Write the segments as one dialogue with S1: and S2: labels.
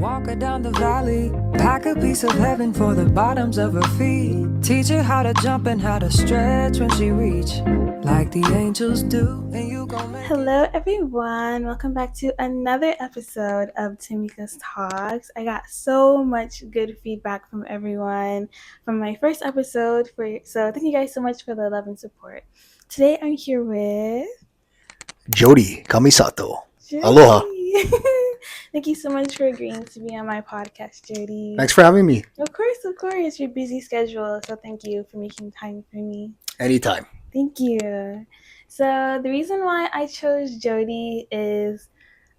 S1: Walk her down the valley, pack a piece of heaven for the bottoms of her feet. Teach her how to jump and how to stretch when she reach, like the angels do. And you gon' make
S2: Hello, everyone. Welcome back to another episode of Temika's Talks. I got so much good feedback from everyone from my first episode. So thank you guys so much for the love and support. Today I'm here with
S3: Jody, Kamisato.
S2: Jody.
S3: Aloha.
S2: Thank you so much for agreeing to be on my podcast, Jody.
S3: Thanks for having me.
S2: Of course. Your busy schedule. So thank you for making time for me.
S3: Anytime.
S2: Thank you. So the reason why I chose Jody is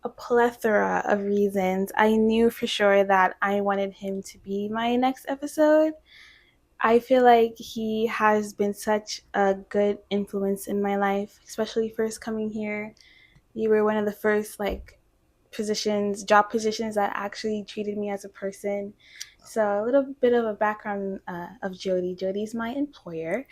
S2: a plethora of reasons. I knew for sure that I wanted him to be my next episode. I feel like he has been such a good influence in my life, especially first coming here. You were one of the first job positions that actually treated me as a person. So a little bit of a background of Jody. Jody's my employer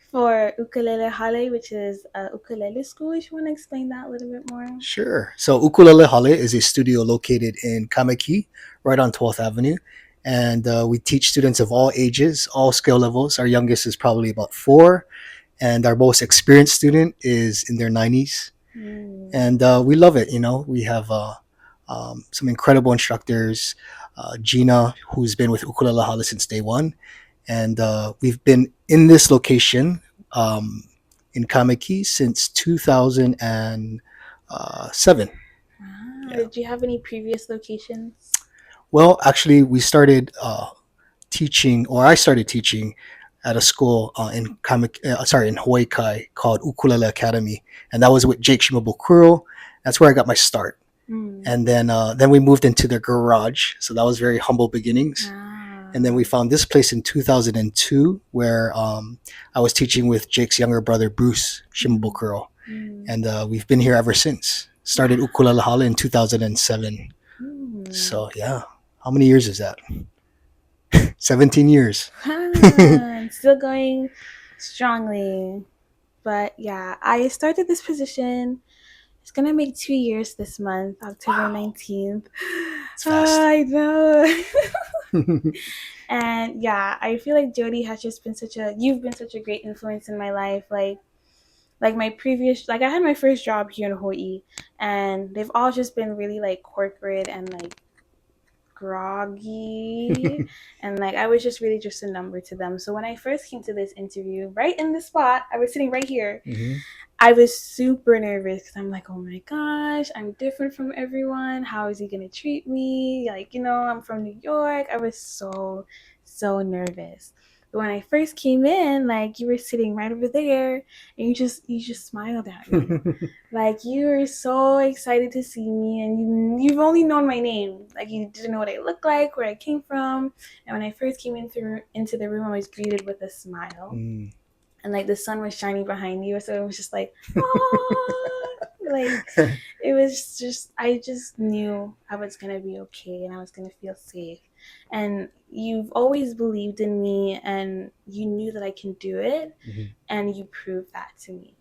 S2: for Ukulele Hale, which is a ukulele school. If you want to explain that a little bit more.
S3: Sure. So Ukulele Hale is a studio located in Kameki, right on 12th Avenue. And we teach students of all ages, all skill levels. Our youngest is probably about 4. And our most experienced student is in their 90s. And we love it. We have some incredible instructors. Gina, who's been with Ukulele Hale since day one. And we've been in this location in Kameki since 2007.
S2: Wow. Did you have any previous locations?
S3: Well, actually, we started teaching, or I started teaching at a school in Hawaii Kai called Ukulele Academy, and that was with Jake Shimabukuro. That's where I got my start. And then we moved into the garage, so that was very humble beginnings. And then we found this place in 2002 where I was teaching with Jake's younger brother, Bruce Shimabukuro. And we've been here ever since. Started Ukulele Hale in 2007. So, yeah. How many years is that? 17 years.
S2: Still going strongly. But yeah, I started this position. It's going to make 2 years this month, October 19th.
S3: It's fast.
S2: I know. And yeah, I feel like Jody has just been you've been such a great influence in my life. Like my previous, I had my first job here in Hawaii, and they've all just been really corporate and groggy. And I was just really just a number to them. So when I first came to this interview, right in the spot, I was sitting right here. I was super nervous because I'm like, oh my gosh, I'm different from everyone. How is he going to treat me? I'm from New York. I was so nervous. But when I first came in, you were sitting right over there and you just smiled at me. You were so excited to see me, and you've only known my name. You didn't know what I looked like, where I came from. And when I first came into the room, I was greeted with a smile. And the sun was shining behind you, so it was just it was just, I just knew I was gonna be okay and I was gonna feel safe. And you've always believed in me, and you knew that I can do it, and you proved that to me.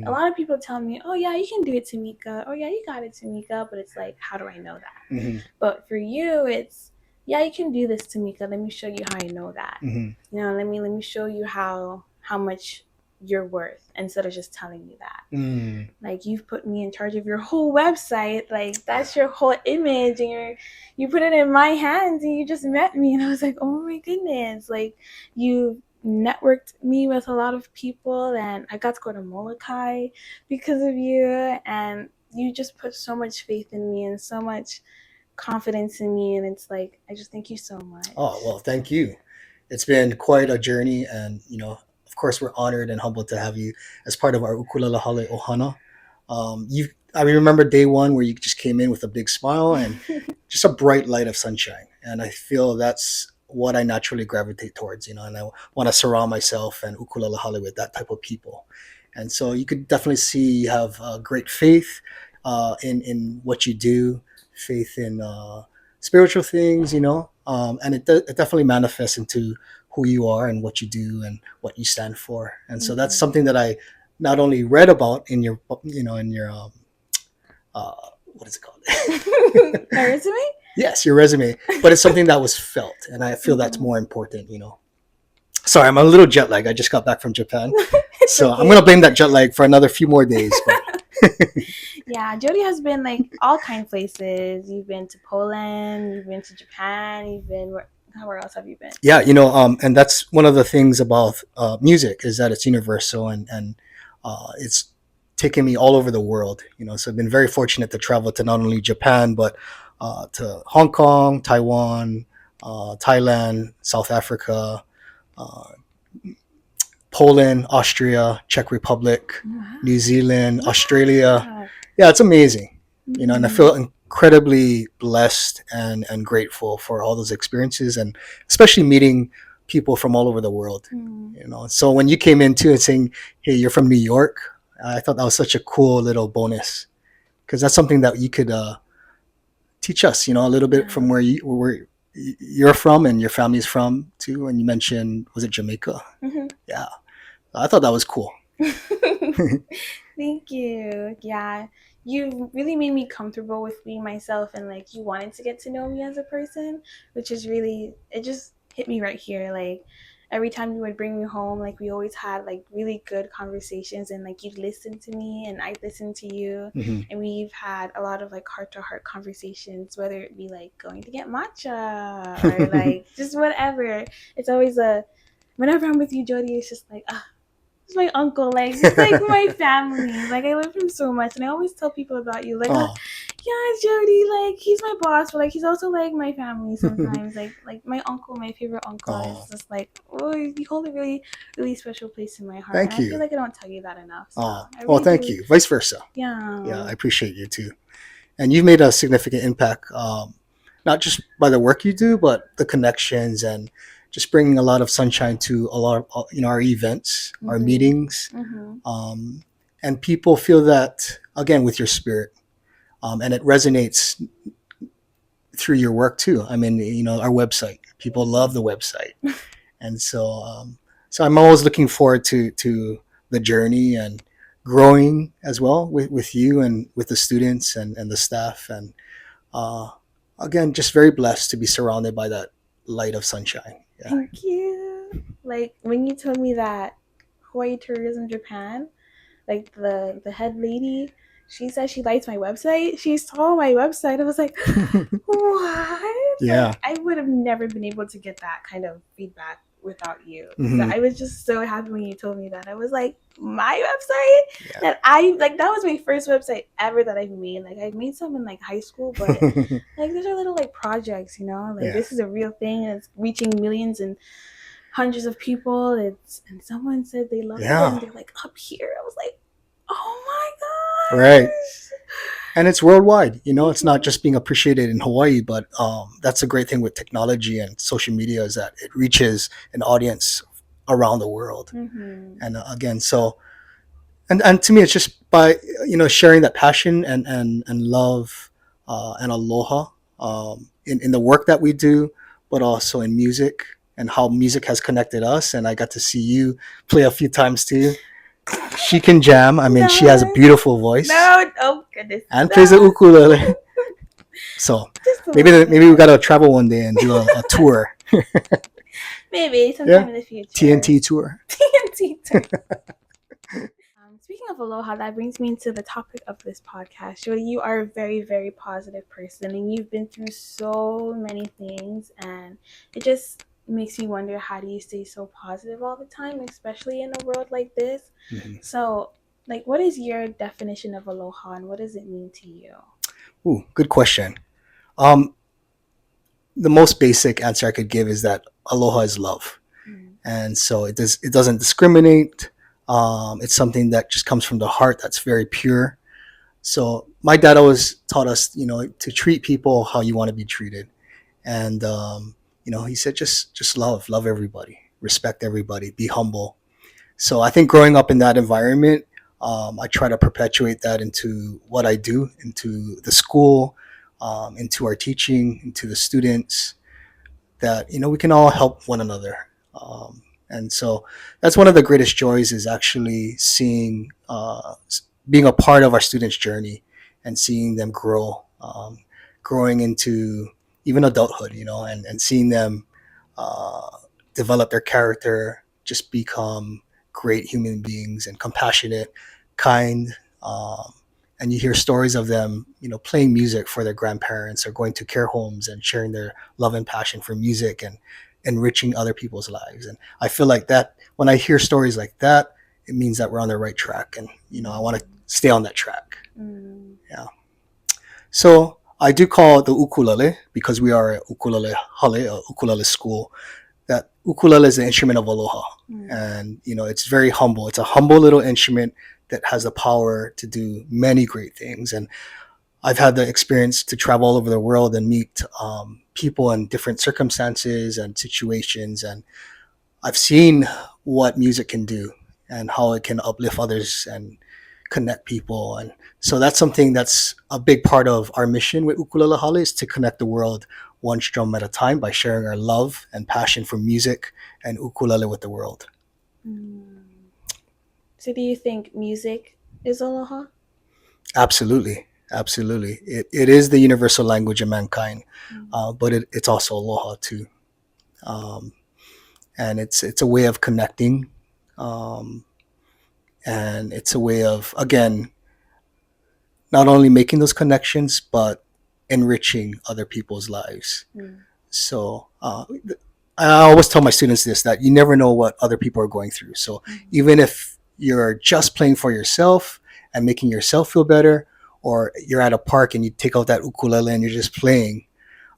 S2: A lot of people tell me, oh yeah, you can do it, Temika, or yeah, you got it, Temika, but it's how do I know that? But for you, it's, yeah, you can do this, Temika. Let me show you how I know that. Let me show you how much you're worth, instead of just telling you that. You've put me in charge of your whole website. That's your whole image, and you put it in my hands, and you just met me, and I was like, oh my goodness. You networked me with a lot of people, and I got to go to Molokai because of you, and you just put so much faith in me and so much confidence in me, and it's I just thank you so much.
S3: Oh, well, thank you. It's been quite a journey, and of course, we're honored and humbled to have you as part of our Ukulele Hale Ohana. I remember day one where you just came in with a big smile and just a bright light of sunshine. And I feel that's what I naturally gravitate towards, and I want to surround myself and Ukulele Hale with that type of people. And so you could definitely see you have great faith in what you do, faith in spiritual things, and it definitely manifests into who you are and what you do and what you stand for. And so that's something that I not only read about in your, what is it called?
S2: My resume?
S3: Yes, your resume, but it's something that was felt, and I feel that's
S2: Mhm.
S3: more important. Sorry, I'm a little jet lag. I just got back from Japan,
S2: It's
S3: so I'm
S2: okay.
S3: gonna blame that jet lag for another few more days. But
S2: Yeah, Jody has been like all kind of places. You've been to Poland, you've been to Japan, you've been where else have you been?
S3: yeah, and that's one of the things about music is that it's universal, and it's taken me all over the world. So I've been very fortunate to travel to not only Japan but to Hong Kong, Taiwan, Thailand, South Africa, uh, Poland, Austria, Czech Republic,
S2: Wow.
S3: New Zealand, Australia.
S2: Yeah.
S3: Yeah, it's amazing. And I
S2: Mhm.
S3: feel incredibly blessed and grateful for all those experiences, and especially meeting people from all over the world.
S2: Mm.
S3: So when you came in too and saying, "Hey, you're from New York," I thought that was such a cool little bonus because that's something that you could teach us. A little bit from
S2: Yeah.
S3: where you're from and your family's from too. And you mentioned, was it Jamaica?
S2: Mhm.
S3: Yeah, I thought that was cool.
S2: Thank you. Yeah. You really made me comfortable with being myself and like you wanted to get to know me as a person, which is really it just hit me right here. Like every time you would bring me home, like we always had like really good conversations and like you'd listen to me and I'd listen to you.
S3: Hmm.
S2: And we've had a lot of like heart to heart conversations, whether it be like going to get matcha or like just whatever. It's always a whenever I'm with you, Jody, it's just like, he's my uncle. Like he's like my family. Like I love him so much, and I always tell people about you. Like,
S3: Oh,
S2: yeah, Jody. Like he's my boss, but like he's also like my family sometimes. Like my uncle, my favorite uncle, is
S3: oh,
S2: just like oh, you hold a really really special place in my heart, and
S3: thank
S2: I feel
S3: you.
S2: like I don't tell you that enough. So
S3: Oh,
S2: I
S3: well,
S2: really
S3: thank
S2: do.
S3: you. Vice versa. Yeah,
S2: Yeah.
S3: I appreciate you too. And you've made a significant impact, not just by the work you do, but the connections and just bringing a lot of sunshine to a lot of our events, our
S2: Mhm.
S3: meetings,
S2: Mhm.
S3: um, and people feel that again with your spirit, and it resonates through your work too. I mean, our website. People love the website, and so I'm always looking forward to the journey and growing as well with you and with the students and the staff and uh, again just very blessed to be surrounded by that light of sunshine. Yeah.
S2: Thank you. Like when you told me that Hawaii Tourism Japan, like the head lady, she said she likes my website. She saw my website. I was like, what?
S3: Yeah.
S2: Like I would have never been able to get that kind of feedback without you. So
S3: Hmm.
S2: I was just so happy when you told me that. I was like, my website
S3: Yeah.
S2: that I like that was my first website ever that I've made. Like I made some in like high school, but like these are little like projects, you know. Like
S3: Yeah.
S2: this is a real thing. It's reaching millions and hundreds of people. It's and someone said they love it
S3: Yeah.
S2: and they're like up here. I was like, oh
S3: Right.
S2: my gosh.
S3: And it's worldwide. It's not
S2: Mm-hmm.
S3: just being appreciated in Hawaii, but that's a great thing with technology and social media is that it reaches an audience around the world.
S2: Mm-hmm.
S3: And again, so and to me, it's just by sharing that passion and love and aloha in the work that we do, but also in music and how music has connected us. And I got to see you play a few times too. She can jam. I mean, she has a
S2: No,
S3: beautiful voice
S2: no, oh goodness,
S3: and plays the
S2: no,
S3: ukulele. So
S2: just a
S3: maybe
S2: little
S3: maybe we
S2: bit.
S3: gotta travel one day and do a tour.
S2: Maybe
S3: Yeah,
S2: sometime in the future.
S3: TNT tour.
S2: TNT tour. Speaking of aloha, that brings me into the topic of this podcast. Jody, you are a very, very positive person, and you've been through so many things, and it just makes me wonder how do you stay so positive all the time, especially in a world like this?
S3: Mhm.
S2: So, like, what is your definition of aloha, and what does it mean to you?
S3: Ooh, good question. Um, the most basic answer I could give is that aloha is love,
S2: Mm.
S3: and so it doesn't discriminate. It's something that just comes from the heart. That's very pure. So my dad always taught us, to treat people how you want to be treated, and he said just love everybody, respect everybody, be humble. So I think growing up in that environment, I try to perpetuate that into what I do, into the school, into our teaching, into the students. That we can all help one another. And so that's one of the greatest joys is actually seeing, being a part of our students' journey and seeing them grow, growing into even adulthood, and seeing them uh, develop their character, just become great human beings and compassionate, kind. Um, and you hear stories of them, playing music for their grandparents or going to care homes and sharing their love and passion for music and enriching other people's lives. And I feel like that when I hear stories like that, it means that we're on the right track. And, I want to stay on that track.
S2: Mm.
S3: Yeah. So I do call it the ukulele because we are a ukulele school. That ukulele is the instrument of aloha,
S2: Mm.
S3: and it's very humble. It's a humble little instrument that has the power to do many great things. And I've had the experience to travel all over the world and meet people in different circumstances and situations, and I've seen what music can do and how it can uplift others and connect people. And so that's something that's a big part of our mission with Ukulele Hale, is to connect the world one strum at a time by sharing our love and passion for music and ukulele with the world.
S2: Mm. So, do you think music is aloha?
S3: Absolutely. Absolutely. It is the universal language of mankind,
S2: Mm.
S3: but it's also aloha too. Um, and it's a way of connecting. Um, and it's a way of, again, not only making those connections, but enriching other people's lives.
S2: Mm.
S3: So I always tell my students this, that you never know what other people are going through. So
S2: Mm.
S3: even if you're just playing for yourself and making yourself feel better, or you're at a park and you take out that ukulele and you're just playing,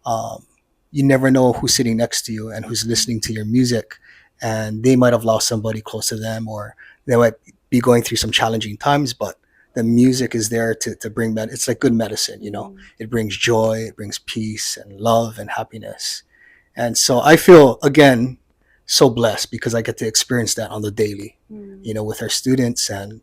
S3: um, you never know who's sitting next to you and who's listening to your music. And they might have lost somebody close to them, or they might be going through some challenging times, but the music is there to bring that. It's like good medicine,
S2: Mm.
S3: It brings joy, it brings peace and love and happiness. And so I feel, again, so blessed because I get to experience that on the daily,
S2: Mm.
S3: with our students and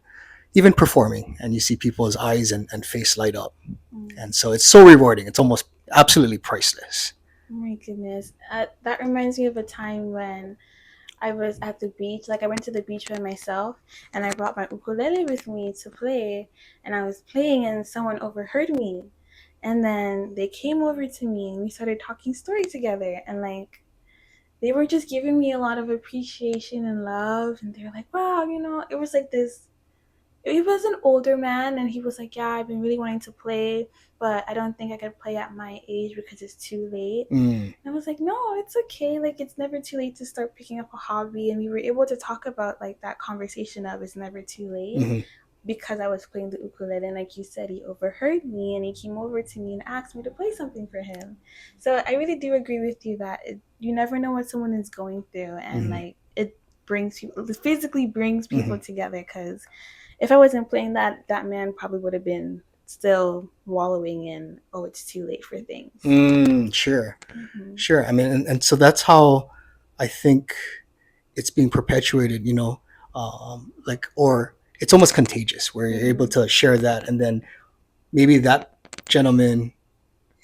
S3: even performing. And you see people's eyes and face light up.
S2: Mm.
S3: And so it's so rewarding. It's almost absolutely priceless.
S2: Oh my goodness. That reminds me of a time when I was at the beach. Like, I went to the beach by myself and I brought my ukulele with me to play. And I was playing and someone overheard me. And then they came over to me and we started talking story together. And like, they were just giving me a lot of appreciation and love. And they were like, wow, it was like this. He was an older man and he was like, yeah, I've been really wanting to play, but I don't think I could play at my age because it's too late.
S3: Mm.
S2: And I was like, no, it's okay. Like, it's never too late to start picking up a hobby. And we were able to talk about like that conversation of it's never too late,
S3: Mm-hmm.
S2: because I was playing the ukulele. And like you said, he overheard me and he came over to me and asked me to play something for him. So I really do agree with you that you never know what someone is going through. And
S3: Mm-hmm.
S2: like, it physically brings people
S3: Mm-hmm.
S2: together, because if I wasn't playing that man probably would have been still wallowing in, oh, it's too late for things.
S3: Sure.
S2: Mm-hmm.
S3: Sure. I mean, and so that's how I think it's being perpetuated, like, or it's almost contagious where you're able
S2: Mm-hmm.
S3: to share that. And then maybe that gentleman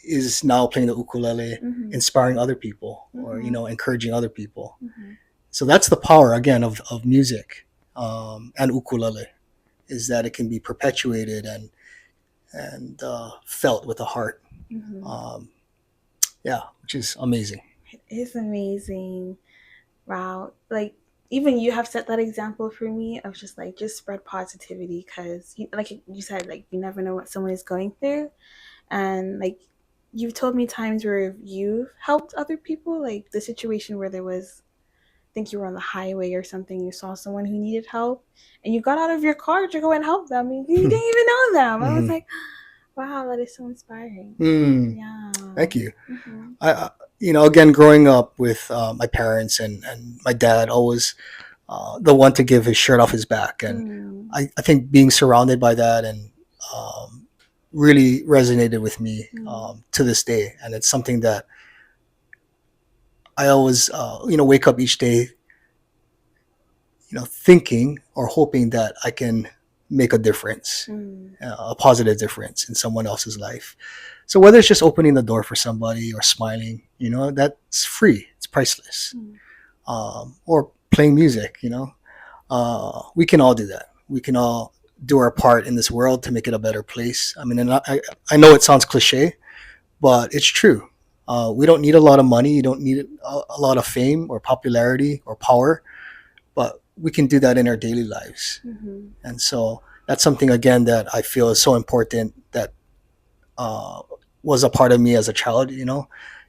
S3: is now playing the ukulele,
S2: Mm-hmm.
S3: inspiring other people, or,
S2: Mm-hmm.
S3: encouraging other people.
S2: Mm-hmm.
S3: So that's the power, again, of music, and ukulele, is that it can be perpetuated and felt with the heart.
S2: Mm-hmm.
S3: Um, yeah, which is amazing.
S2: It's amazing. Wow. Like, even you have set that example for me of just like, just spread positivity, because like you said, like, you never know what someone is going through. And like, you've told me times where you've helped other people, like the situation where there was, I think you were on the highway or something, you saw someone who needed help and you got out of your car to go and help them. You didn't even know them. I was
S3: Mhm.
S2: like, wow, that is so inspiring.
S3: Mm,
S2: Yeah.
S3: thank you.
S2: Mm-hmm.
S3: Again, growing up with my parents and my dad, always the one to give his shirt off his back. And
S2: Mm.
S3: I think being surrounded by that and um, really resonated with me to this day. And it's something that I always, wake up each day, thinking or hoping that I can make a difference,
S2: Mm.
S3: a positive difference in someone else's life. So whether it's just opening the door for somebody or smiling, that's free. It's priceless.
S2: Mm.
S3: Or playing music, we can all do that. We can all do our part in this world to make it a better place. I mean, and I know it sounds cliche, but it's true. We don't need a lot of money. You don't need a lot of fame or popularity or power, but we can do that in our daily lives.
S2: Mm-hmm.
S3: And so that's something again that I feel is so important that uh, was a part of me as a child.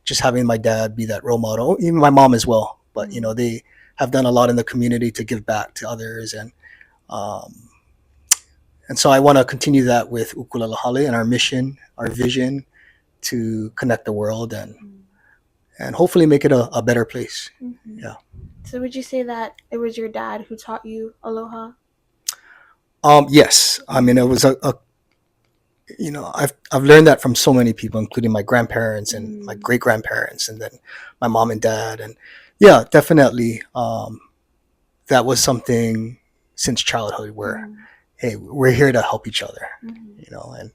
S3: Just having my dad be that role model, even my mom as well. But they have done a lot in the community to give back to others, um, and so I want to continue that with Ukulalahale and our mission, our vision to connect the world and hopefully make it a better place.
S2: Mm-hmm.
S3: Yeah.
S2: So would you say that it was your dad who taught you aloha?
S3: Yes. I mean, it was I've learned that from so many people, including my grandparents and my great grandparents, and then my mom and dad, and yeah, definitely, that was something since childhood where, hey, we're here to help each other, and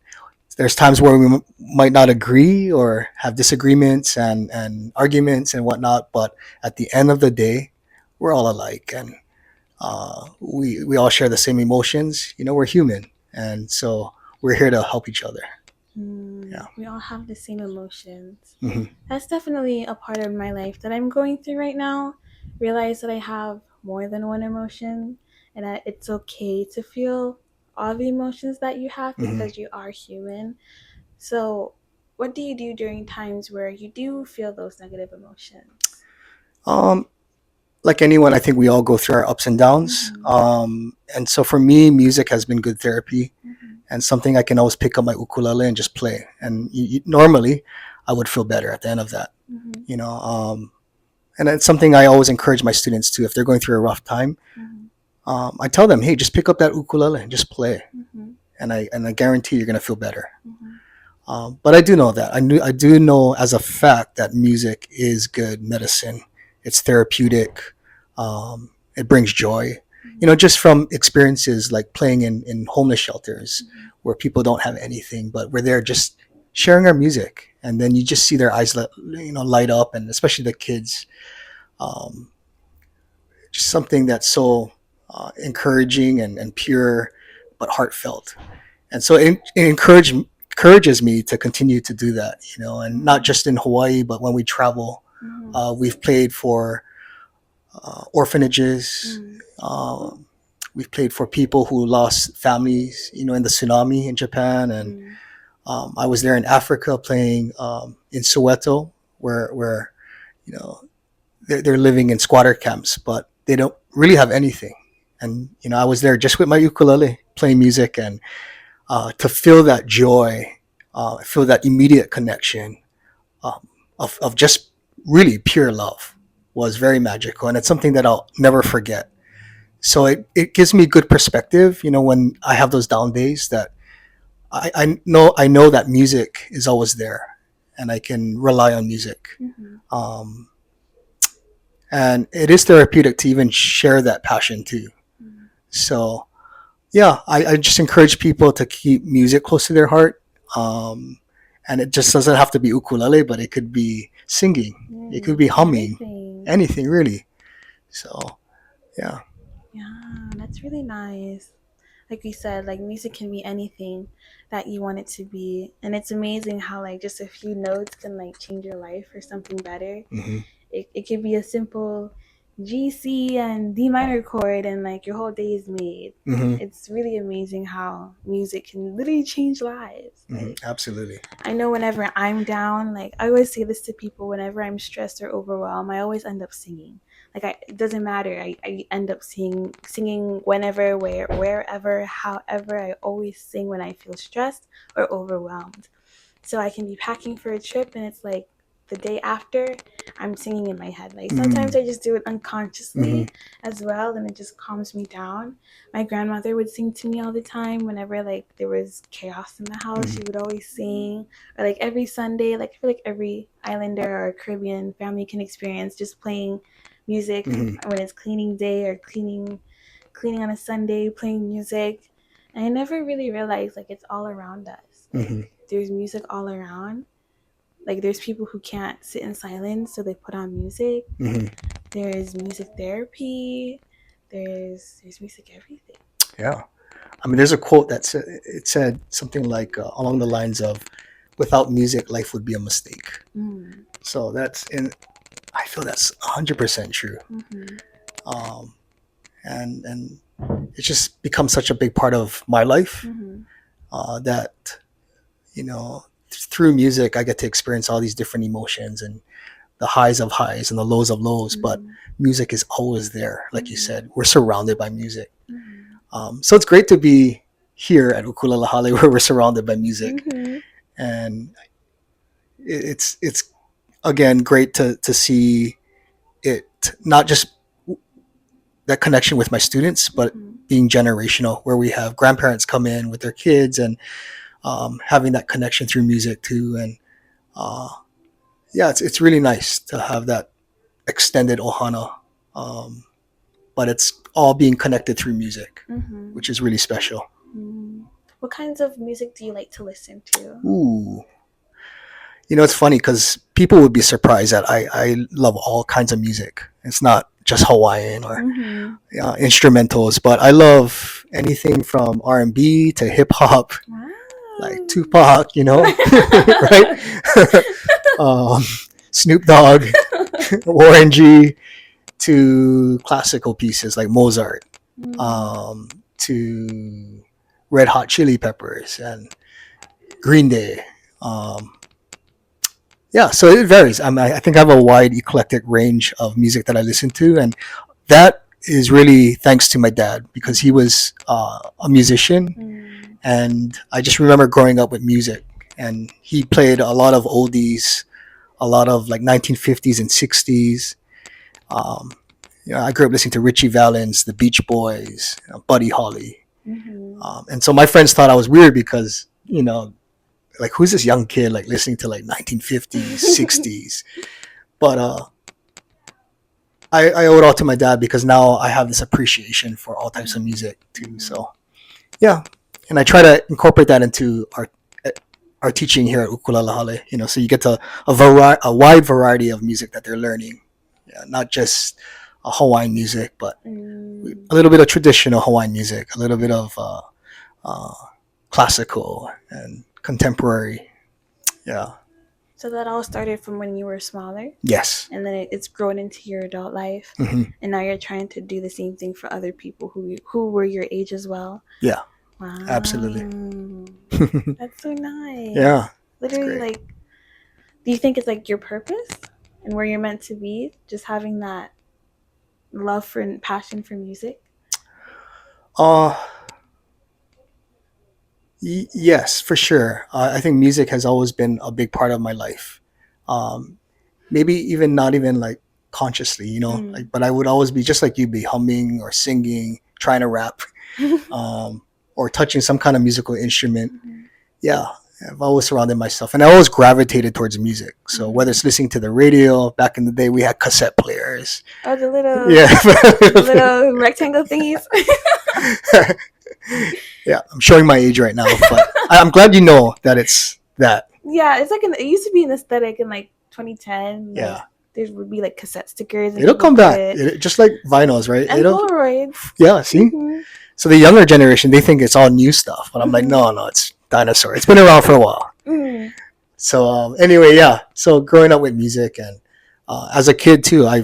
S3: there's times where we might not agree or have disagreements and arguments and whatnot, but at the end of the day, we're all alike, and we all share the same emotions. We're human, and so we're here to help each other. Yeah.
S2: We all have the same emotions.
S3: Hmm.
S2: That's definitely a part of my life that I'm going through right now. Realize that I have more than one emotion, and that it's okay to feel all the emotions that you have because you are human. So, what do you do during times where you do feel those negative emotions?
S3: Um, like anyone, I think we all go through our ups and downs. And so for me, music has been good therapy and something I can always pick up my ukulele and just play. And normally, I would feel better at the end of that. You know, and it's something I always encourage my students to. If they're going through a rough time, I tell them, hey, just pick up that ukulele and just play, and I guarantee you're gonna feel better. But I do know that I do know as a fact that music is good medicine. It's therapeutic. It brings joy. Just from experiences like playing in homeless shelters where people don't have anything, but we're there just sharing our music, and then you just see their eyes light up, and especially the kids. Um, just something that's so encouraging and pure, but heartfelt. And so it encourages me to continue to do that, and not just in Hawaii, but when we travel. We've played for orphanages. We've played for people who lost families, in the tsunami in Japan. And I was there in Africa playing in Soweto, where you know, they're living in squatter camps, but they don't really have anything. And, I was there just with my ukulele playing music, and to feel that joy, feel that immediate connection of just really pure love was very magical. And it's something that I'll never forget. So it gives me good perspective, when I have those down days, that I know that music is always there, and I can rely on music. Um, and it is therapeutic to even share that passion too. So yeah, I just encourage people to keep music close to their heart. And it just doesn't have to be ukulele, but it could be singing, it could be humming, anything really. So yeah.
S2: Yeah, that's really nice. Like we said, like music can be anything that you want it to be. And it's amazing how like just a few notes can like change your life for something better.
S3: Hmm.
S2: It could be a simple G, C, and D minor chord, and like your whole day is made.
S3: Hmm.
S2: It's really amazing how music can literally change lives. Like,
S3: Absolutely.
S2: I know whenever I'm down, like I always say this to people, whenever I'm stressed or overwhelmed, I always end up singing. Like it doesn't matter. I end up singing whenever, wherever, however. I always sing when I feel stressed or overwhelmed. So I can be packing for a trip, and it's like the day after, I'm singing in my head. Like sometimes I just do it unconsciously as well, and it just calms me down. My grandmother would sing to me all the time whenever like there was chaos in the house. She would always sing, or like every Sunday. Like I feel like every Islander or Caribbean family can experience just playing music when it's cleaning day or cleaning on a Sunday, playing music. And I never really realized like it's all around us. Like there's music all around. Like there's people who can't sit in silence, so they put on music. There's music therapy. There's music everything.
S3: Yeah. I mean, there's a quote it said something like along the lines of, "Without music, life would be a mistake." So I feel that's 100% true.
S2: Mm-hmm.
S3: Um, and it just becomes such a big part of my life
S2: Mm-hmm.
S3: that through music I get to experience all these different emotions and the highs of highs and the lows of lows. But
S2: Mm-hmm.
S3: music is always there, like you
S2: Mm-hmm.
S3: said. We're surrounded by music.
S2: Mm-hmm.
S3: So it's great to be here at Ukulalahale where we're surrounded by music,
S2: Mm-hmm.
S3: and it's again great to see it not just that connection with my students, but
S2: Mm-hmm.
S3: being generational, where we have grandparents come in with their kids and having that connection through music too. And uh, yeah, it's really nice to have that extended ohana, um, but it's all being connected through music,
S2: Mm-hmm.
S3: which is really special.
S2: Mm. What kinds of music do you like to listen to?
S3: Ooh, it's funny because people would be surprised that I love all kinds of music. It's not just Hawaiian or
S2: Mm-hmm.
S3: instrumentals, but I love anything from R&B to hip hop, like
S2: Wow.
S3: Tupac, right? um, Snoop Dogg, Warren G, to classical pieces like Mozart,
S2: Mm.
S3: to Red Hot Chili Peppers and Green Day. Um, yeah, so it varies. I think I have a wide eclectic range of music that I listen to, and that is really thanks to my dad because he was a musician,
S2: Mm.
S3: and I just remember growing up with music, and he played a lot of oldies, a lot of like 1950s and 60s. Um, I grew up listening to Richie Valens, the Beach Boys, Buddy Holly,
S2: Mm-hmm.
S3: and so my friends thought I was weird because like who's this young kid like listening to like 1950s, 60s, but I owe it all to my dad because now I have this appreciation for all types of music too. So yeah, and I try to incorporate that into our teaching here at Ukulalahale. So you get to a wide variety of music that they're learning, not just Hawaiian music, but
S2: Mm.
S3: a little bit of traditional Hawaiian music, a little bit of uh, classical and contemporary. Yeah.
S2: So that all started from when you were smaller,
S3: Yes.
S2: and then it's grown into your adult life,
S3: Hmm.
S2: and now you're trying to do the same thing for other people who were your age as well.
S3: Yeah.
S2: Wow,
S3: Absolutely.
S2: that's so nice.
S3: Yeah. It's
S2: Literally,
S3: great.
S2: like, do you think it's like your purpose and where you're meant to be? Just having that love for and passion for music.
S3: Uh, yes, for sure. I think music has always been a big part of my life. Um, Maybe even not even like consciously,
S2: Mm.
S3: but I would always be just like you, be humming or singing, trying to rap, or touching some kind of musical instrument.
S2: Mhm.
S3: Yeah, I've always surrounded myself, and I always gravitated towards music. So whether it's listening to the radio, back in the day, we had cassette players.
S2: Oh, the little
S3: Yeah,
S2: little rectangle thingies.
S3: yeah. I'm showing my age right now, but I'm glad you know that it's that.
S2: Yeah, it's like it used to be an aesthetic in like 2010. Like,
S3: Yeah,
S2: there would be like cassette stickers and
S3: it'll
S2: people
S3: come
S2: put
S3: back,
S2: it
S3: just like vinyls, right?
S2: and Polaroids.
S3: Yeah. See,
S2: Mhm.
S3: so the younger generation, they think it's all new stuff, but I'm like,
S2: Mhm.
S3: no, it's dinosaur. It's been around for a while.
S2: Mm.
S3: So anyway, yeah. So growing up with music, and as a kid too, I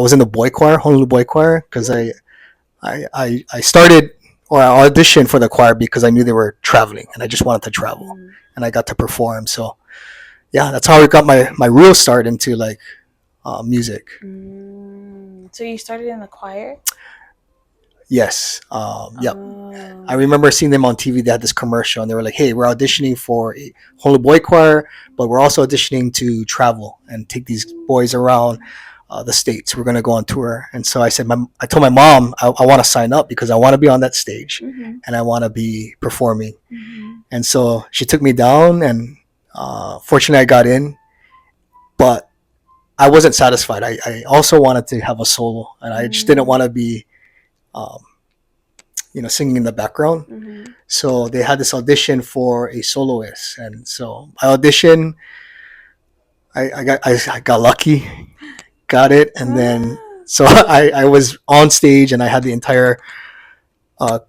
S3: was in the boy choir, Honolulu boy choir, because I started or I auditioned for the choir because I knew they were traveling, and I just wanted to travel,
S2: Mm.
S3: and I got to perform. So yeah, that's how I got my real start into like music.
S2: Mm. So you started in the choir?
S3: Yes. Yep.
S2: Oh.
S3: I remember seeing them on TV. They had this commercial, and they were like, "Hey, we're auditioning for a Honolulu boy choir, but we're also auditioning to travel and take these boys around the states. We're going to go on tour." And so I told my mom, I want to sign up because I want to be on that stage
S2: Mm-hmm.
S3: and I want to be performing.
S2: Mm-hmm.
S3: And so she took me down, and fortunately, I got in, but I wasn't satisfied. I also wanted to have a solo, and I just didn't want to be. Um, singing in the background.
S2: Mm-hmm.
S3: So they had this audition for a soloist, and so I auditioned. I got lucky, got it, and then so I was on stage, and I had the entire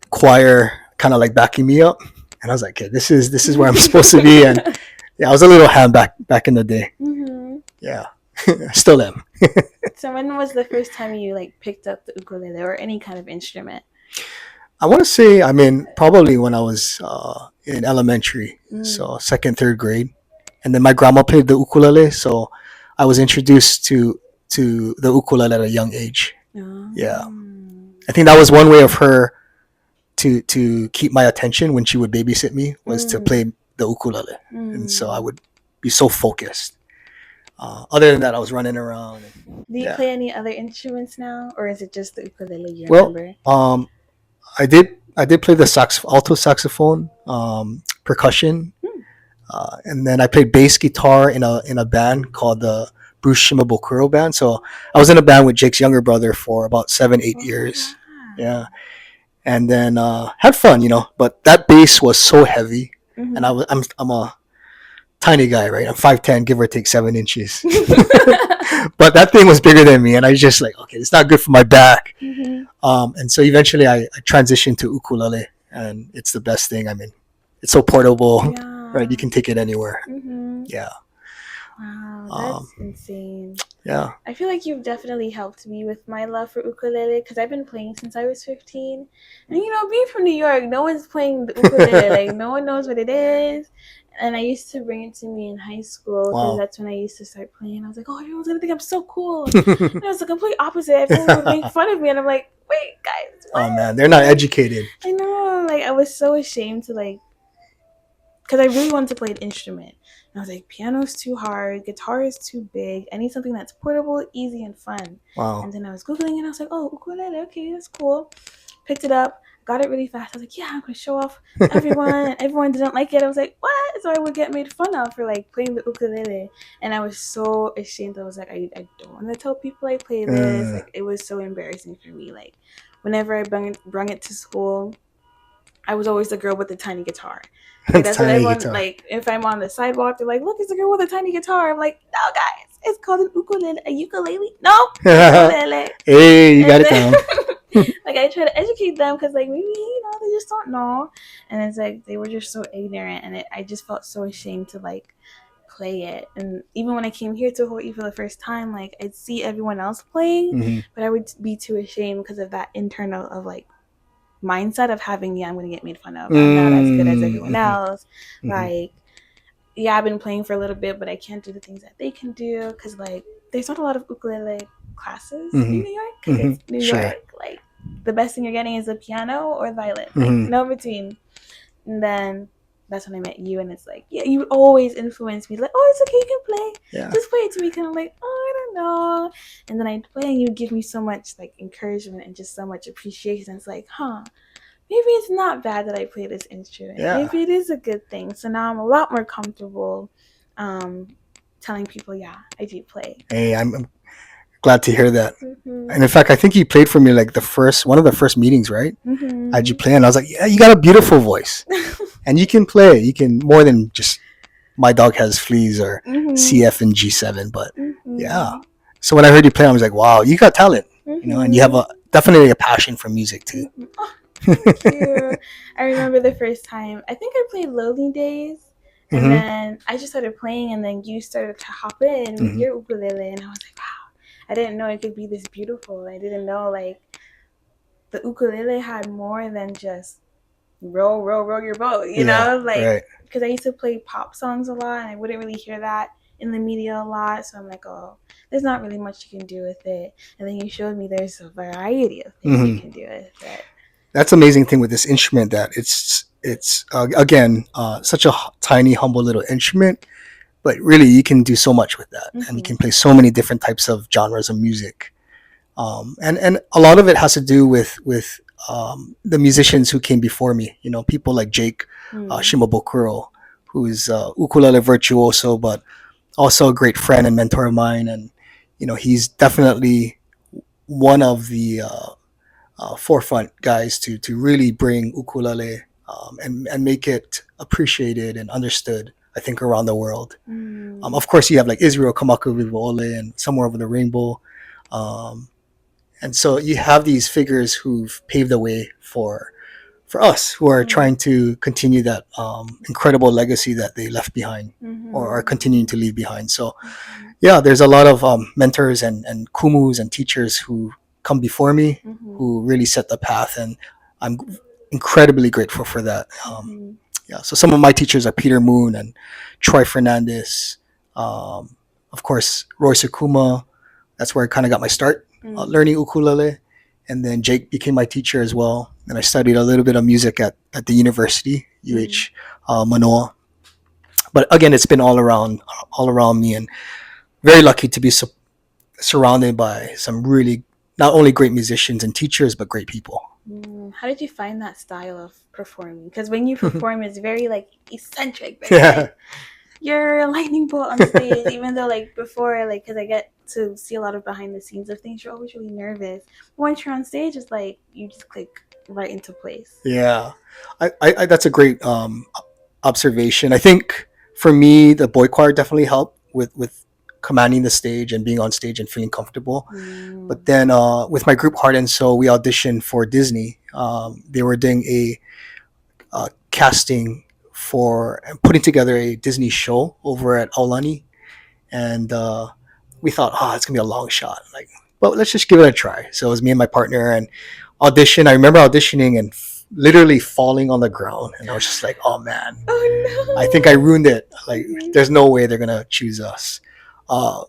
S3: choir kind of like backing me up, and I was like, okay, this is where I'm supposed to be, and Yeah, I was a little ham back in the day.
S2: Mm-hmm.
S3: Yeah, still am.
S2: So when was the first time you like picked up the ukulele or any kind of instrument?
S3: I want to say, I mean, probably when I was in elementary,
S2: Mm.
S3: so second, third grade, and then my grandma played the ukulele, so I was introduced to the ukulele at a young age. Yeah,
S2: Oh.
S3: I think that was one way of her to keep my attention when she would babysit me was to
S2: Mm.
S3: play the ukulele, and so I
S2: Mm.
S3: would be so focused. Other than that, I was running around.
S2: Do you
S3: Yeah.
S2: play any other instruments now, or is it just the ukulele you
S3: Well,
S2: remember?
S3: I did play the alto saxophone, percussion,
S2: Hmm.
S3: and then I played bass guitar in a band called the Bruce Shimabukuro band. So I was in a band with Jake's younger brother for about 7 8 years.
S2: Oh,
S3: Yeah, and then had fun, But that bass was so heavy,
S2: wow.
S3: and
S2: Mm-hmm.
S3: I'm a tiny guy, right? I'm 5'10", give or take 7 inches. But that thing was bigger than me, and I was just like, okay, it's not good for my back.
S2: Mm-hmm.
S3: And so eventually I transitioned to ukulele, and it's the best thing. I mean, it's so portable, right? You
S2: Yeah.
S3: can take it anywhere.
S2: Mm-hmm.
S3: Yeah.
S2: Wow,
S3: Um,
S2: that's insane.
S3: yeah.
S2: I feel like you've definitely helped me with my love for ukulele because I've been playing since I was 15. And being from New York, no one's playing the ukulele. Like, no one knows what it is. And I used to bring it to me in high school because
S3: Wow.
S2: that's when I used to start playing. I was like, oh, everyone's going to think I'm so cool. And it was the complete opposite. Everyone would make fun of me. And I'm like, wait, guys,
S3: Oh
S2: what?
S3: man, they're not
S2: Like,
S3: educated.
S2: I know. Like, I was so ashamed to, like, because I really wanted to play an instrument. And I was like, piano's too hard, guitar is too big. I need something that's portable, easy, and fun.
S3: Wow.
S2: And then I was Googling and I was like, oh, ukulele, okay, that's cool. Picked it up, got it really fast. I was like, yeah, I'm going to show off to everyone. And everyone didn't like it. I was like, what? So I would get made fun of for like playing the ukulele. And I was so ashamed. I was like, I don't want to tell people I play this. Like, it was so embarrassing for me. Like, whenever I brung it to school, I was always the girl with the tiny guitar. Like that's what
S3: Tiny
S2: everyone
S3: guitar.
S2: like. If I'm on the sidewalk, they're like, "Look, it's a girl with a tiny guitar." I'm like, "No, guys, it's called an ukulele. A ukulele? No, ukulele."
S3: Hey, you got
S2: And
S3: it
S2: then,
S3: down.
S2: like I try to educate them because like maybe they just don't know, and it's like they were just so ignorant, and I just felt so ashamed to like play it. And even when I came here to Hawaii for the first time, like I'd see everyone else playing,
S3: Hmm.
S2: but I would be too ashamed because of that internal of like mindset of having, yeah, I'm going to get made fun of. I'm not as good as everyone
S3: Mm-hmm.
S2: else.
S3: Hmm.
S2: Like, yeah, I've been playing for a little bit, but I can't do the things that they can do because, like, there's not a lot of ukulele classes in
S3: Hmm.
S2: New York because
S3: Hmm.
S2: it's New
S3: Sure.
S2: York. Like, the best thing you're getting is a piano or violin. Like,
S3: Hmm.
S2: no between. And then that's when I met you, and it's like, yeah, you always influence me. Like, oh, it's okay, you can play.
S3: Yeah.
S2: Just play it to me. Kind of like, oh, I don't know. And then I play, and you give me so much like encouragement and just so much appreciation. It's like, huh, maybe it's not bad that I play this instrument.
S3: Yeah.
S2: Maybe it is a good thing. So now I'm a lot more comfortable telling people, yeah, I do play.
S3: Hey, I'm glad to hear that.
S2: Mm-hmm.
S3: And in fact, I think you played for me like one of the first meetings, right?
S2: Mm-hmm.
S3: How'd you play? And I was like, yeah, you got a beautiful voice, and you can play. You can more than just My Dog Has Fleas or
S2: Mm-hmm.
S3: CF and G7. But
S2: Mm-hmm.
S3: yeah. So when I heard you play, I was like, wow, you got talent,
S2: Mm-hmm.
S3: and you have definitely a passion for music too.
S2: Mm-hmm. Oh, thank you. I remember the first time. I think I played Lonely Days. And
S3: Mm-hmm.
S2: then I just started playing, and then you started to hop in with
S3: Mm-hmm.
S2: your ukulele, and I was like, wow, I didn't know it could be this beautiful. I didn't know like the ukulele had more than just row, row, row your boat,
S3: Yeah,
S2: like
S3: right.
S2: because I used to play pop songs a lot, and I wouldn't really hear that in the media a lot. So I'm like, oh, there's not really much you can do with it. And then you showed me there's a variety of things you
S3: Mm-hmm.
S2: can do with it.
S3: That's the amazing thing with this instrument that it's again such a tiny, humble little instrument, but really you can do so much with that, and you
S2: Mm-hmm.
S3: can play so many different types of genres of music. And a lot of it has to do with the musicians who came before me. People like Jake Shimabukuro, who is ukulele virtuoso, but also a great friend and mentor of mine. And he's definitely one of the forefront guys to really bring ukulele and make it appreciated and understood. I think around the world. Of course, you have like Israel Kamaka Vivole and Somewhere Over the Rainbow. Um, and so you have these figures who've paved the way for us who are
S2: Mm-hmm.
S3: trying to continue that incredible legacy that they left behind or are
S2: Mm-hmm.
S3: continuing to leave behind. So
S2: Mm-hmm.
S3: yeah, there's a lot of mentors and kumus and teachers who come before me
S2: Mm-hmm.
S3: who really set the path, and I'm incredibly grateful for that.
S2: Mm-hmm.
S3: Yeah, so some of my teachers are Peter Moon and Troy Fernandez, um, of course Roy Sakuma. That's where I kind of got my start learning ukulele, and then Jake became my teacher as well. And I studied a little bit of music at the university,
S2: Mm-hmm.
S3: Manoa. But again, it's been all around me, and very lucky to be surrounded by some really not only great musicians and teachers, but great people.
S2: How did you find that style of performing? Because when you perform, it's very like eccentric, very
S3: Yeah,
S2: like you're a lightning bolt on stage. Even though like before, like because I get to see a lot of behind the scenes of things, you're always really nervous. But once you're on stage, it's like you just click right into place.
S3: yeah. That's a great observation. I think for me, the boy choir definitely helped with commanding the stage and being on stage and feeling comfortable. But then with my group Heart and Soul, we auditioned for Disney. They were doing a casting for putting together a Disney show over at Aulani, and we thought, oh, it's gonna be a long shot. Like, but let's just give it a try. So it was me and my partner and audition. I remember auditioning and literally falling on the ground, and I was just like, oh man, I think I
S2: Oh
S3: ruined it. Like,
S2: no!
S3: there's no way they're gonna choose us. Uh,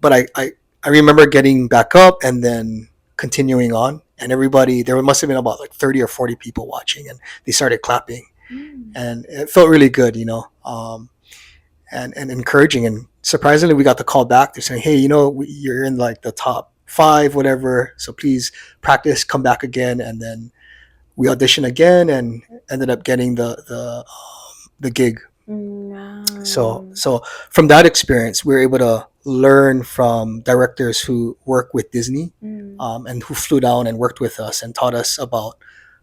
S3: but I remember getting back up and then continuing on, and everybody there must have been about like 30 or 40 people watching, and they started clapping, and it felt really good, and encouraging. And surprisingly, we got the call back. They're saying, hey, you're in like the top five, whatever. So please practice, come back again. And then we auditioned again and ended up getting the gig. So
S2: Wow.
S3: so from that experience, we were able to learn from directors who work with Disney, and who flew down and worked with us and taught us about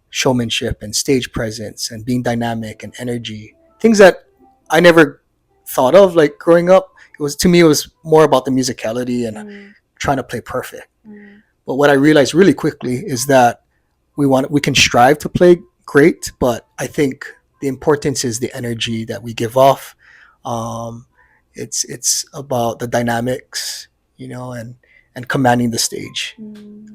S3: showmanship and stage presence and being dynamic and energy, things that I never thought of like growing up. It was more about the musicality and trying to play perfect. But what I realized really quickly is that we can strive to play great, but I think the importance is the energy that we give off. um, it's about the dynamics, and commanding the stage,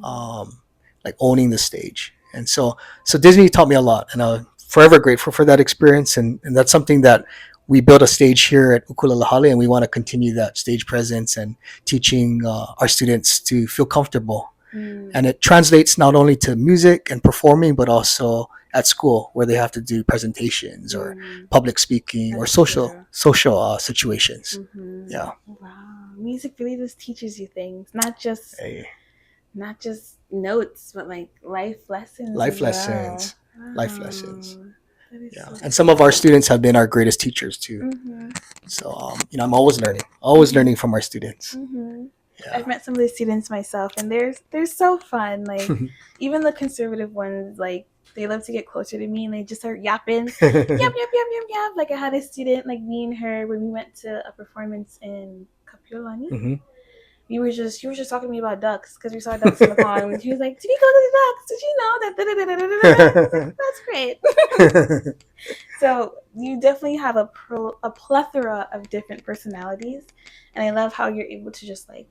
S3: um, like owning the stage. And so Disney taught me a lot, and I'm forever grateful for that experience. And that's something that we built a stage here at Ukulalahale, and we want to continue that stage presence and teaching our students to feel comfortable. And it translates not only to music and performing, but also at school where they have to do presentations or public speaking or
S2: That's
S3: social
S2: true.
S3: social situations.
S2: Mm-hmm.
S3: Yeah.
S2: Wow, music really just teaches you things,
S3: Hey,
S2: not just notes, but like life lessons
S3: life
S2: as well.
S3: lessons, life lessons.
S2: Wow, that is
S3: Yeah,
S2: so
S3: and some of our
S2: cool.
S3: students have been our greatest teachers too.
S2: Mm-hmm.
S3: So I'm always
S2: Mm-hmm.
S3: learning from our students.
S2: Mm-hmm.
S3: Yeah.
S2: I've met some of the students myself, and they're so fun. Like even the conservative ones, like they love to get closer to me, and they just start yapping, yap yap yap yap yap. Like I had a student, like me and her, when we went to a performance in Kapiolani.
S3: Hmm.
S2: She was just talking to me about ducks because we saw ducks in the pond, and she was like, "Did you go to the ducks? Did you know that?" I was like, "That's great." So you definitely have a plethora of different personalities, and I love how you're able to just like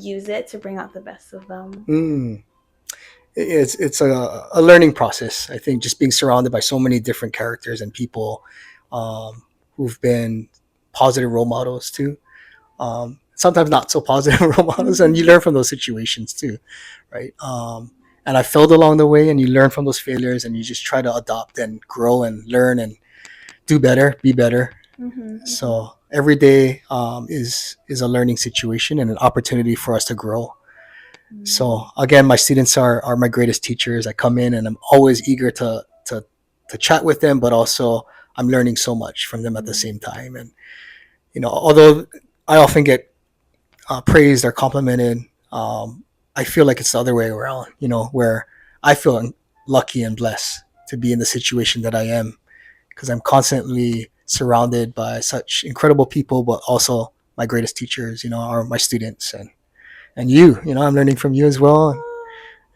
S2: use it to bring out the best of them.
S3: Mm. It's a learning process. I think just being surrounded by so many different characters and people, who've been positive role models too. Sometimes not so positive role models, and you
S2: Mm-hmm.
S3: learn from those situations too, right? And I failed along the way, and you learn from those failures, and you just try to adopt and grow and learn and do better, be better.
S2: Mm-hmm.
S3: So every day is a learning situation and an opportunity for us to grow.
S2: Mm-hmm.
S3: So again, my students are my greatest teachers. I come in and I'm always eager to chat with them, but also I'm learning so much from them at the same time. And although I often get praised or complimented, I feel like it's the other way around. Where I feel lucky and blessed to be in the situation that I am, because I'm constantly surrounded by such incredible people, but also my greatest teachers, are my students, and I'm learning from you as well.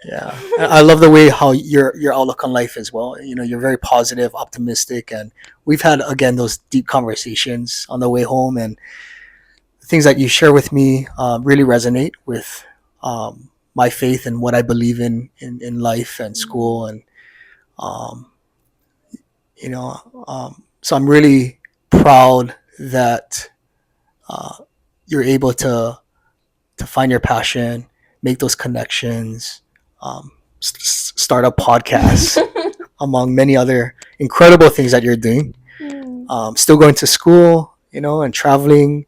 S3: Yeah, I love the way how your outlook on life as well. You know, you're very positive, optimistic, and we've had again those deep conversations on the way home, and the things that you share with me really resonate with my faith and what I believe in life and school, and um, you know, so I'm really proud that uh, you're able to find your passion, make those connections, start a podcast, among many other incredible things that you're doing. Still going to school, you know, and traveling.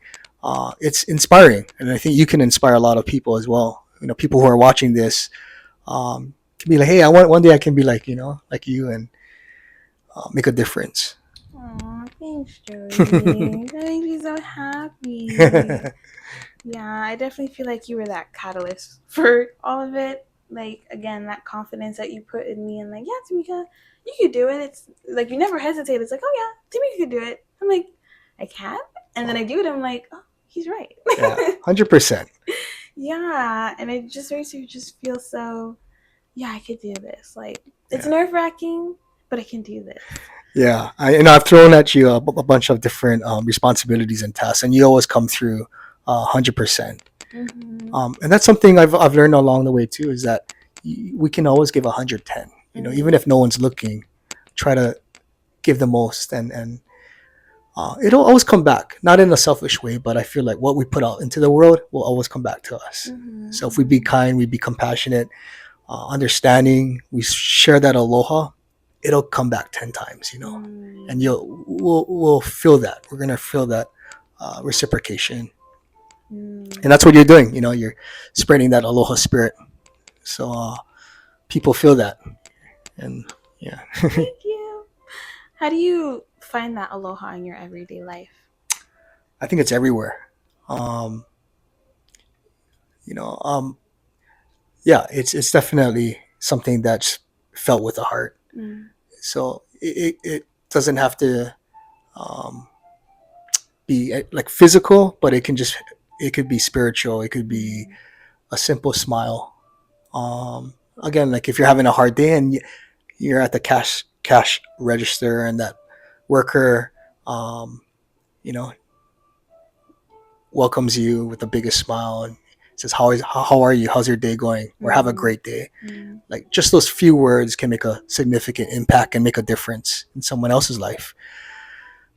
S3: It's inspiring, and I think you can inspire a lot of people as well. You know, people who are watching this can be like, "Hey, I want one day I can be like you know, like you, and make a difference."
S2: Aw, thanks, Jody. That makes me so happy. Yeah, I definitely feel like you were that catalyst for all of it. Like, again, that confidence that you put in me, and like, yeah, Temika, you could do it. It's like you never hesitate. It's like, oh yeah, Temika could do it. I'm like, I can, and then I do it. I'm like, oh, he's right.
S3: Yeah, 100%.
S2: Yeah, and it just makes you just feel so. Yeah, I could do this. Like, it's
S3: Yeah.
S2: nerve wracking, but I can do this.
S3: Yeah, and I've thrown at you a bunch of different responsibilities and tasks, and you always come through 100%.
S2: Mm-hmm.
S3: And that's something I've learned along the way too, is that we can always give 110. You know, even if no one's looking, try to give the most, and it'll always come back. Not in a selfish way, but I feel like what we put out into the world will always come back to us.
S2: Mm-hmm.
S3: So if we be kind, we be compassionate, understanding, we share that aloha, it'll come back 10 times. You know, and we'll feel that. We're gonna feel that reciprocation. And that's what you're doing. You know, you're spreading that aloha spirit, so people feel that. And yeah.
S2: Thank you. How do you find that aloha in your everyday life?
S3: I think it's everywhere. um, you know, yeah, it's definitely something that's felt with the heart. So it doesn't have to um, be like physical, but it could be spiritual, it could be a simple smile. Again, like if you're having a hard day and you're at the cash register, and that worker, um, you know, welcomes you with the biggest smile and says, how are you, how's your day going, or have a great day. Like just those few words can make a significant impact and make a difference in someone else's life.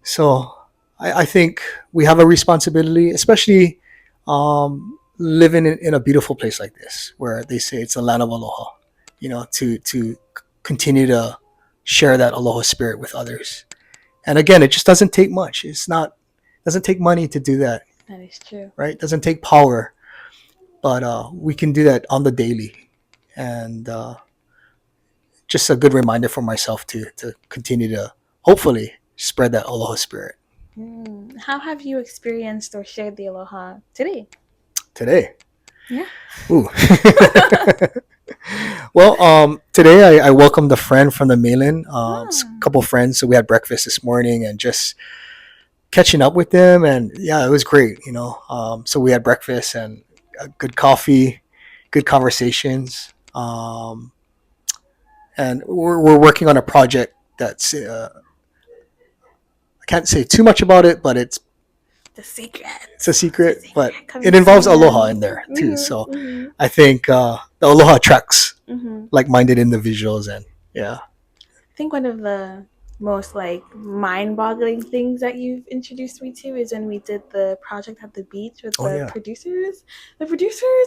S3: So I think we have a responsibility, especially living in a beautiful place like this, where they say it's a land of aloha, you know, to continue to share that aloha spirit with others. And again, it just doesn't take much. Doesn't take money to do that.
S2: That is true.
S3: Right? It doesn't take power, but we can do that on the daily. And just a good reminder for myself to continue to hopefully spread that aloha spirit.
S2: How have you experienced or shared the aloha today?
S3: Today.
S2: Yeah.
S3: Ooh. Well, today I welcomed a friend from the mainland, a couple friends. So we had breakfast this morning and just catching up with them. And yeah, it was great, you know. So we had breakfast and good coffee, good conversations. And we're working on a project that's, I can't say too much about it, but it's
S2: The secret.
S3: It's a secret, but
S2: Coming
S3: it involves
S2: soon.
S3: aloha in there too. So I think the aloha attracts like-minded individuals, and yeah.
S2: I think one of the most like mind-boggling things that you've introduced me to is when we did the project at the beach with the producers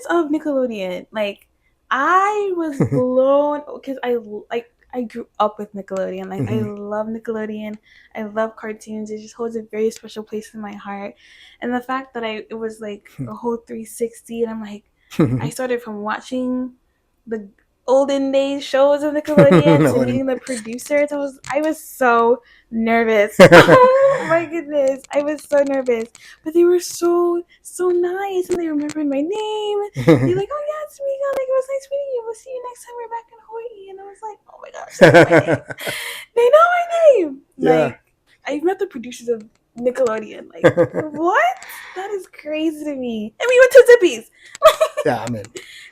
S2: of Nickelodeon. Like, I was blown because I grew up with Nickelodeon. Like, I love Nickelodeon. I love cartoons. It just holds a very special place in my heart. And the fact that it was like a whole 360, and I'm like, I started from watching the olden days shows of Nickelodeon to meeting the producers. I was so nervous. Oh my goodness, I was so nervous. But they were so nice, and they remembered my name. They're like, "Oh yeah, it's Mika. Like, it was nice meeting you. We'll see you next time we're back in Hawaii." And I was like, "Oh my gosh, they know my name. They know my name."
S3: Yeah.
S2: Like, I met the producers of Nickelodeon. Like, what? That is crazy to me. And we went to Zippy's.
S3: Yeah, I mean,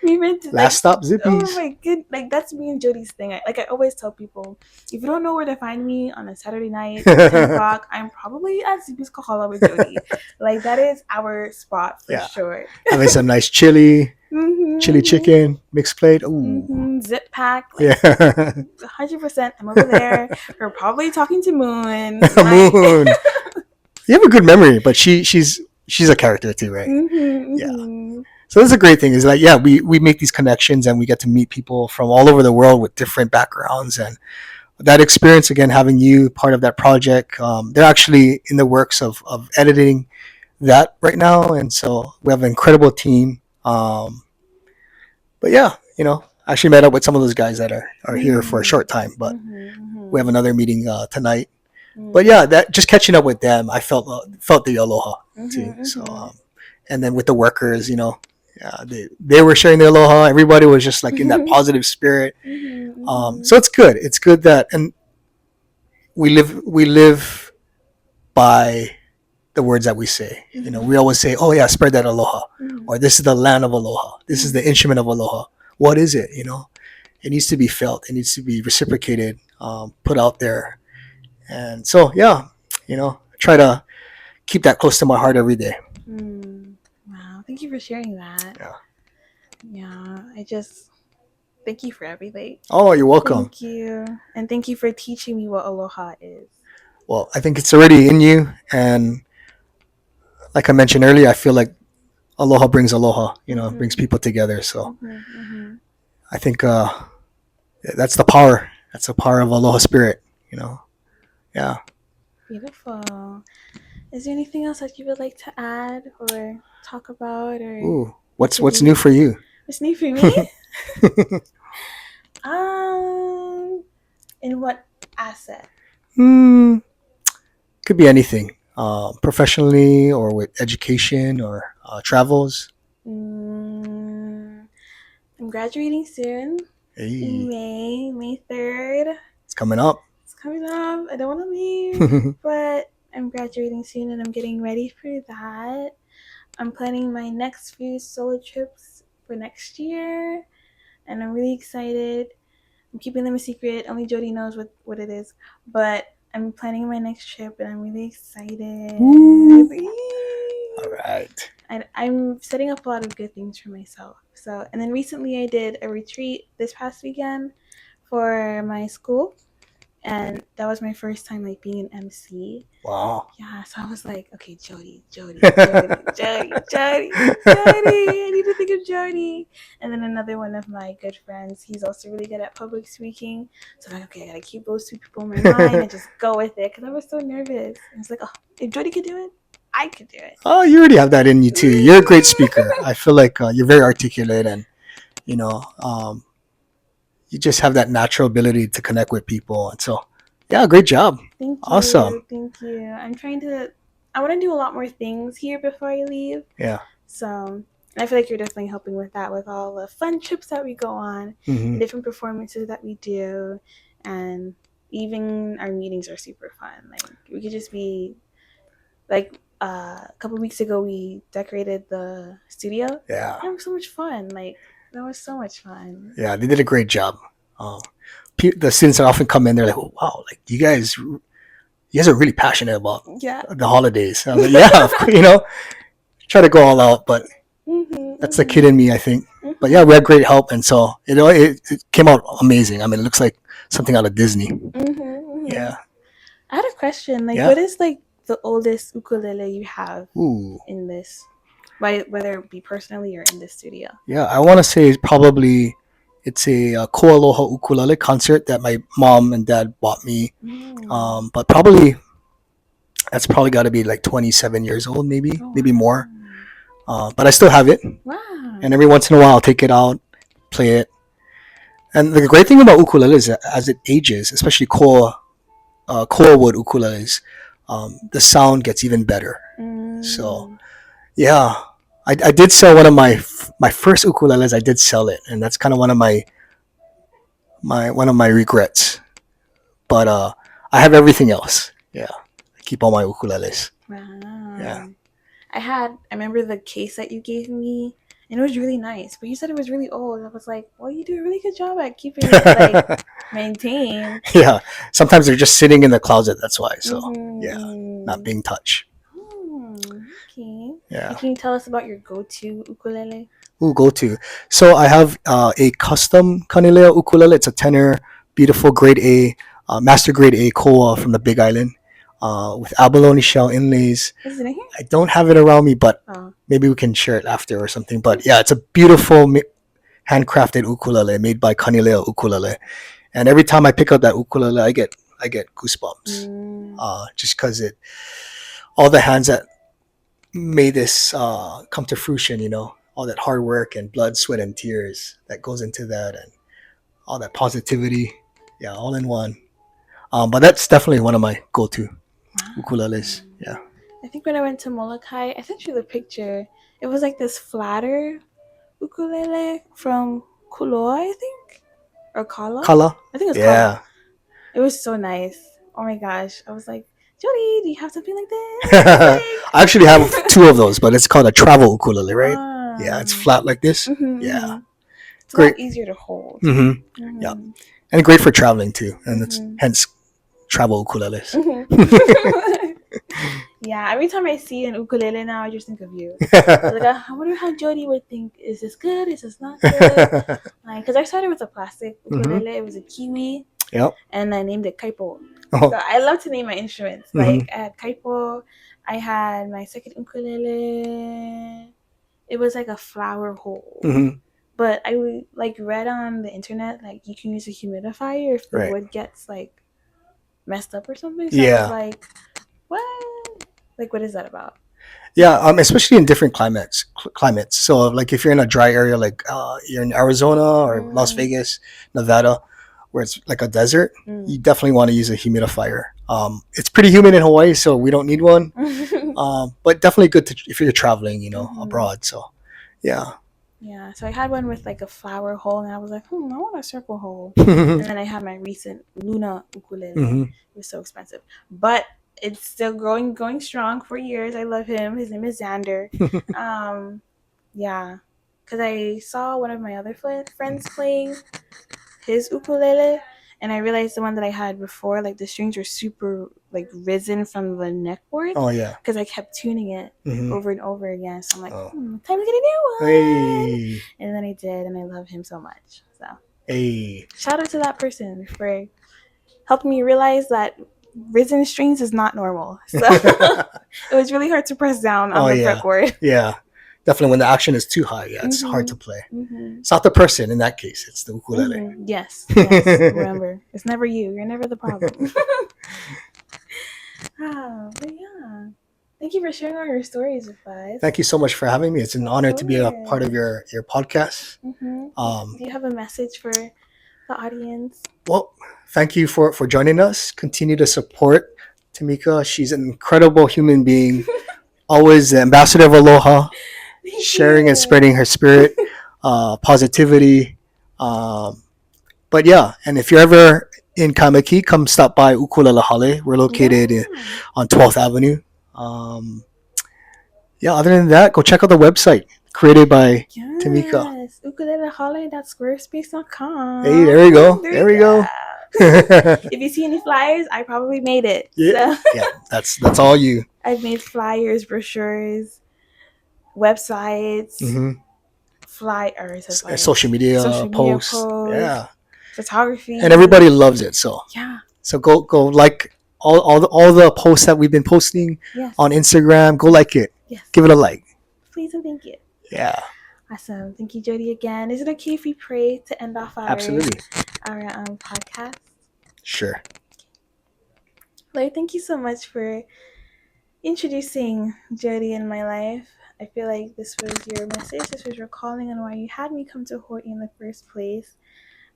S2: We went to
S3: Last stop,
S2: Oh
S3: Zippies.
S2: my good, like that's me and Jody's thing. I always tell people, if you don't know where to find me on a Saturday night, 10 o'clock, I'm probably at Zippy's Kahala with Jody. Like that is our spot for
S3: Yeah.
S2: sure.
S3: Having some nice chili
S2: Mhm.
S3: chicken, mixed plate. Ooh.
S2: Zip pack, like
S3: Yeah.
S2: 100%. I'm over there. We're probably talking to Moon.
S3: Moon. You have a good memory, but she's a character too, right? Yeah. So that's a great thing. Is like, yeah, we make these connections and we get to meet people from all over the world with different backgrounds, and that experience again, having you part of that project. They're actually in the works of editing that right now, and so we have an incredible team. But yeah, I actually met up with some of those guys that are here for a short time, but we have another meeting tonight. But yeah, that just catching up with them, I felt the aloha too. So and then with the workers, yeah, they were sharing their aloha. Everybody was just like in that positive spirit. So it's good. It's good that, and we live by the words that we say. We always say, "Oh yeah, spread that aloha," or "This is the land of aloha. This is the instrument of aloha." What is it? It needs to be felt. It needs to be reciprocated, put out there, and so yeah, I try to keep that close to my heart every day.
S2: Wow, thank you for sharing that. Yeah, thank you for everything.
S3: Oh, you're welcome.
S2: Thank you. And thank you for teaching me what aloha is.
S3: Well, I think it's already in you, and like I mentioned earlier, I feel like aloha brings aloha. Brings people together. So I think that's the power. That's the power of aloha spirit. Yeah.
S2: Beautiful. Is there anything else that you would like to add or talk about, or
S3: Ooh, what's new for you?
S2: what's new for me? In what asset?
S3: Could be anything. Professionally or with education or travels.
S2: I'm graduating soon. In
S3: Hey,
S2: May 3rd.
S3: it's coming up.
S2: It's coming up. I don't want to leave, but I'm graduating soon and I'm getting ready for that. I'm planning my next few solo trips for next year, and I'm really excited. I'm keeping them a secret. Only Jody knows what it is, but I'm planning my next trip and I'm really excited.
S3: All right.
S2: I'm setting up a lot of good things for myself. So, and then recently I did a retreat this past weekend for my school, and that was my first time like being an MC.
S3: Wow.
S2: Yeah, so I was like, okay, Jody, I need to think of Jody. And then another one of my good friends, he's also really good at public speaking. So I'm like, okay, I gotta keep those two people in my mind and just go with it, because I was so nervous. I was like, oh, if Jody could do it, I could do it.
S3: Oh, you already have that in you too. You're a great speaker. I feel like you're very articulate, and you just have that natural ability to connect with people. And so, yeah, great job.
S2: Thank you.
S3: Awesome.
S2: Thank you. I want to do a lot more things here before I leave.
S3: Yeah.
S2: So, and I feel like you're definitely helping with that, with all the fun trips that we go on, and different performances that we do, and even our meetings are super fun. Like we could just be like a couple weeks ago we decorated the studio.
S3: Yeah.
S2: That was so much fun. Like that was so much fun.
S3: Yeah, they did a great job. The students that often come in, they're like, oh, "Wow, like you guys are really passionate about the holidays." I'm like, yeah, try to go all out, but that's the kid in me, I think. But yeah, we had great help, and so it came out amazing. I mean, it looks like something out of Disney. Yeah.
S2: I had a question. Like, what is like the oldest ukulele you have in this, whether it be personally or in the studio?
S3: Yeah, I want to say it's a Ko Aloha ukulele concert that my mom and dad bought me. But that's probably got to be like 27 years old, maybe more. But I still have it.
S2: Wow.
S3: And every once in a while, I'll take it out, play it. And the great thing about ukulele is that as it ages, especially koa wood ukuleles, the sound gets even better. So, yeah, I did sell one of my first ukuleles. I did sell it, and that's kind of one of my regrets. But I have everything else. Yeah, I keep all my ukuleles.
S2: Wow.
S3: Yeah.
S2: I remember the case that you gave me. and it was really nice. But you said it was really old. I was like, well, you do a really good job at keeping it like maintained.
S3: Yeah, sometimes they're just sitting in the closet. That's why. So yeah, not
S2: Mm-hmm.
S3: being touched.
S2: Okay.
S3: Yeah.
S2: And can you tell us about your go-to ukulele?
S3: Ooh, go to. So I have a custom Kanilea ukulele. It's a tenor, beautiful grade A, master grade A koa from the Big Island, with abalone shell inlays.
S2: Is it in here?
S3: I don't have it around me, but
S2: Oh.
S3: maybe we can share it after or something. But yeah, it's a beautiful handcrafted ukulele made by Kanilea Ukulele. And every time I pick up that ukulele, I get goosebumps.
S2: Mm.
S3: Just because it all the hands that made this come to fruition, all that hard work and blood, sweat, and tears that goes into that, and all that positivity, yeah, all in one. But that's definitely one of my go-to ukuleles. Yeah.
S2: I think when I went to Molokai, I sent you the picture. It was like this flatter ukulele from Kuloa, I think, or Kala.
S3: Kala.
S2: I think it's Kala.
S3: Yeah.
S2: It was so nice. Oh my gosh, I was like, Jody, do you have something like this?
S3: I actually have two of those, but it's called a travel ukulele, right? Yeah, it's
S2: Ah.
S3: flat like this.
S2: Mhm,
S3: Yeah.
S2: mhm. It's a
S3: Great.
S2: lot easier to hold.
S3: Mm-hmm.
S2: Mhm.
S3: Yeah. And great for traveling too, and it's
S2: Mhm.
S3: hence travel ukuleles.
S2: Mhm. Yeah, every time I see an ukulele now, I just think of you. Like, I wonder how Jody would think. Is this good? Is this not good? Like, because I started with a plastic ukulele. It was a kiwi,
S3: Yep.
S2: and I named it kaipo.
S3: Oh.
S2: So I love to name my instruments.
S3: Mhm.
S2: Like, I had kaipo. I had my second ukulele. It was like a flower hole.
S3: Mhm.
S2: But I like read on the internet like you can use a humidifier if the
S3: Right.
S2: wood gets like messed up or something. So I
S3: Yeah.
S2: was like, what? Like, what is that about?
S3: Yeah, especially in different climates. So, like if you're in a dry area, like you're in Arizona or Las
S2: Mm.
S3: Vegas, Nevada, where it's like a desert, you definitely want to use a humidifier. It's pretty humid in Hawaii, so we don't need one. But definitely good if you're traveling,
S2: Mhm.
S3: abroad. So, yeah.
S2: Yeah, so I had one with like a flower hole, and I was like, I want a circle hole. And then I had my recent Luna ukulele.
S3: Mhm.
S2: It was so expensive, but it's still going strong for years. I love him. His name is Xander. Yeah, because I saw one of my other friends playing his ukulele, and I realized the one that I had before, like the strings were super like risen from the neck board.
S3: Oh yeah.
S2: Because I kept tuning it
S3: Mhm.
S2: over and over again. So I'm like,
S3: Oh.
S2: time to get a new one.
S3: Hey.
S2: And then I did, and I love him so much. So
S3: Hey.
S2: shout out to that person for helping me realize that risen strings is not normal. So it was really hard to press down on
S3: Oh
S2: the
S3: yeah.
S2: fretboard.
S3: Yeah. Definitely when the action is too high, yeah, it's hard
S2: Mhm.
S3: to play.
S2: Mhm.
S3: It's not the person in that case; it's the ukulele.
S2: Mhm. Yes. Remember, it's never you. You're never the problem. But yeah, thank you for sharing all your stories with us.
S3: Thank you so much for having me. It's an honor to be a part of your podcast.
S2: Do you have a message for the audience?
S3: Well, thank you for joining us. Continue to support Temika. She's an incredible human being. Always the ambassador of Aloha,
S2: Thank
S3: sharing
S2: you.
S3: and spreading her spirit, positivity. But yeah, and if you're ever in Kamaki, come stop by Ukulalahale. We're located on 12th Avenue. Yeah, other than that, go check out the website created by Temika.
S2: Yes, ukuleleholiday.squarespace.com.
S3: Hey, there we go. There we go.
S2: If you see any flyers, I probably made it.
S3: Yeah,
S2: So
S3: yeah, that's all you.
S2: I've made flyers, brochures, websites,
S3: Social media posts. Yeah,
S2: photography,
S3: and everybody loves it. So
S2: yeah.
S3: So go like all the posts that we've been posting
S2: Yes.
S3: on Instagram. Go like it.
S2: Yes.
S3: Give it a like.
S2: Please and thank you.
S3: Yeah.
S2: Awesome. Thank you, Jody, again. Is it okay if we pray to end off our
S3: Absolutely.
S2: podcast?
S3: Sure.
S2: Lord, thank you so much for introducing Jody in my life. I feel like this was your message, this was your calling, and why you had me come to Hawaii in the first place.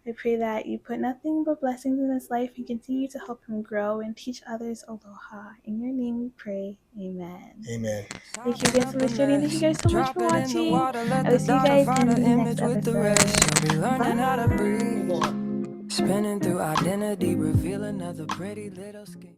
S2: I pray that you put nothing but blessings in his life and continue to help him grow and teach others aloha. In your name we pray. Amen.
S3: Amen.
S2: Thank you again so much, Jody. Thank you guys so much for watching. I will see you guys in the next episode. Bye.
S1: Spinning through identity, reveal another pretty little skin.